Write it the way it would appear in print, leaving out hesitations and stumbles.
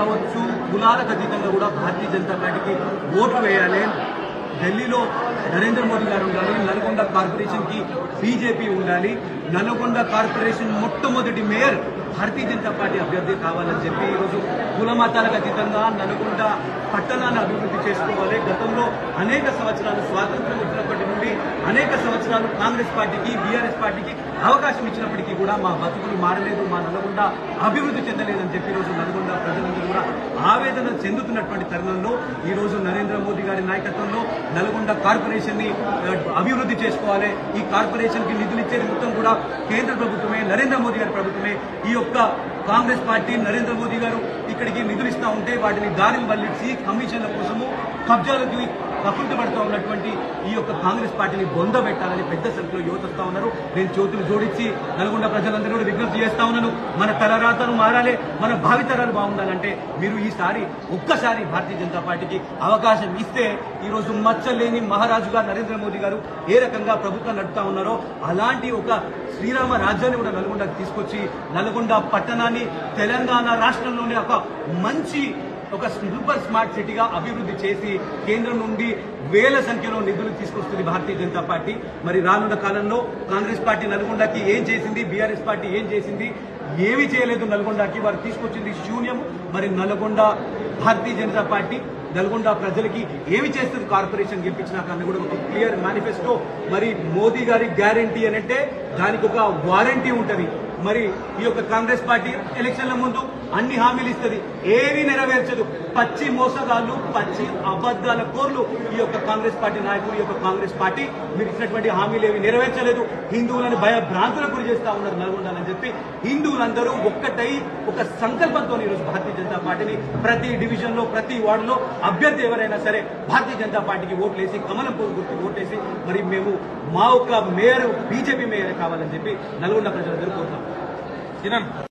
కావచ్చు కులాలకు అతీతంగా కూడా భారతీయ జనతా పార్టీకి ఓట్లు వేయాలి. ఢిల్లీలో నరేంద్ర మోదీ గారు ఉండాలి, నల్గొండ కార్పొరేషన్ కి బీజేపీ ఉండాలి, నల్గొండ కార్పొరేషన్ మొట్టమొదటి మేయర్ భారతీయ జనతా పార్టీ అభ్యర్థి కావాలని చెప్పి ఈరోజు కుల మతాలకు అతీతంగా నల్గొండ పట్టణాన్ని అభివృద్ధి చేసుకోవాలి. గతంలో అనేక సంవత్సరాలు స్వాతంత్రం వచ్చినప్పటి నుండి అనేక సంవత్సరాలు కాంగ్రెస్ పార్టీకి బీఆర్ఎస్ పార్టీకి అవకాశం ఇచ్చినప్పటికీ కూడా మా బతుకులు మారలేదు, మా నల్గొండ అభివృద్ధి చెందలేదని చెప్పి ఈరోజు నల్గొండ ప్రజలందరూ కూడా ఆవేదన చెందుతున్నటువంటి తరుణంలో ఈరోజు నరేంద్ర మోదీ గారి నాయకత్వంలో నల్గొండ కార్పొరేషన్ ని అభివృద్ధి చేసుకోవాలి. ఈ కార్పొరేషన్ కి నిధులు ఇచ్చేది మొత్తం కూడా కేంద్ర ప్రభుత్వమే, నరేంద్ర మోదీ గారి ప్రభుత్వమే. ఈ యొక్క కాంగ్రెస్ పార్టీ నరేంద్ర మోదీ గారు ఇక్కడికి నిధులు ఇస్తా ఉంటే వాటిని దారిని వల్లించి కమిషన్ల కోసము కబ్జాలకి కక్కుర్తి పడుతూ ఉన్నటువంటి ఈ యొక్క కాంగ్రెస్ పార్టీని బొందబెట్టాలని పెద్ద సంఖ్యలో యువత వస్తా ఉన్నారు. నేను చేతులు జోడించి నల్గొండ ప్రజలందరూ కూడా విజ్ఞప్తి చేస్తా ఉన్నాను. మన తలరాతను మారాలి, మన భావితరాలు బాగుండాలంటే మీరు ఈసారి ఒక్కసారి భారతీయ జనతా పార్టీకి అవకాశం ఇస్తే ఈరోజు మచ్చలేని మహారాజుగా నరేంద్ర మోదీ గారు ఏ రకంగా ప్రభుత్వం నడుపుతా ఉన్నారో అలాంటి ఒక శ్రీరామ రాజ్యాన్ని కూడా నల్గొండకు తీసుకొచ్చి నల్గొండ పట్టణాన్ని తెలంగాణ రాష్ట్రంలోనే ఒక సూపర్ స్మార్ట్ సిటీగా అభివృద్ధి చేసి కేంద్రం నుండి వేల సంఖ్యలో నిధులు తీసుకొస్తుంది భారతీయ జనతా పార్టీ. మరి రానున్న కాలంలో కాంగ్రెస్ పార్టీ నల్గొండకి ఏం చేసింది, బీఆర్ఎస్ పార్టీ ఏం చేసింది, ఏమీ చేయలేదు. నల్గొండకి వారు తీసుకొచ్చింది శూన్యం. మరి నల్గొండ భారతీయ జనతా పార్టీ నల్గొండ ప్రజలకి ఏమి చేస్తుంది కార్పొరేషన్ గెలిపించినాక కూడా ఒక క్లియర్ మేనిఫెస్టో. మరి మోదీ గారి గ్యారంటీ అనంటే దానికి ఒక వారంటీ ఉంటది. మరి ఈ యొక్క కాంగ్రెస్ పార్టీ ఎలక్షన్ల ముందు అన్ని హామీలు ఇస్తుంది, ఏవి నెరవేర్చదు. పచ్చి మోసగాళ్లు, పచ్చి అబద్దాల కోర్లు ఈ యొక్క కాంగ్రెస్ పార్టీ నాయకులు. ఈ యొక్క కాంగ్రెస్ పార్టీ మీరు ఇచ్చినటువంటి హామీలు ఏవి నెరవేర్చలేదు. హిందువులను భయభ్రాంతులకు గురి చేస్తా ఉన్నారు నల్గొండని చెప్పి హిందువులందరూ ఒక్కటై ఒక సంకల్పంతో ఈరోజు భారతీయ జనతా పార్టీని ప్రతి డివిజన్ లో ప్రతి వార్డులో అభ్యర్థి ఎవరైనా సరే భారతీయ జనతా పార్టీకి ఓట్లేసి కమలం పువ్వు గుర్తు ఓటేసి మరి మేము మా ఒక్క మేయర్ బీజేపీ మేయర్ కావాలని చెప్పి నల్గొండ ప్రజలందరూ కోరుతాం.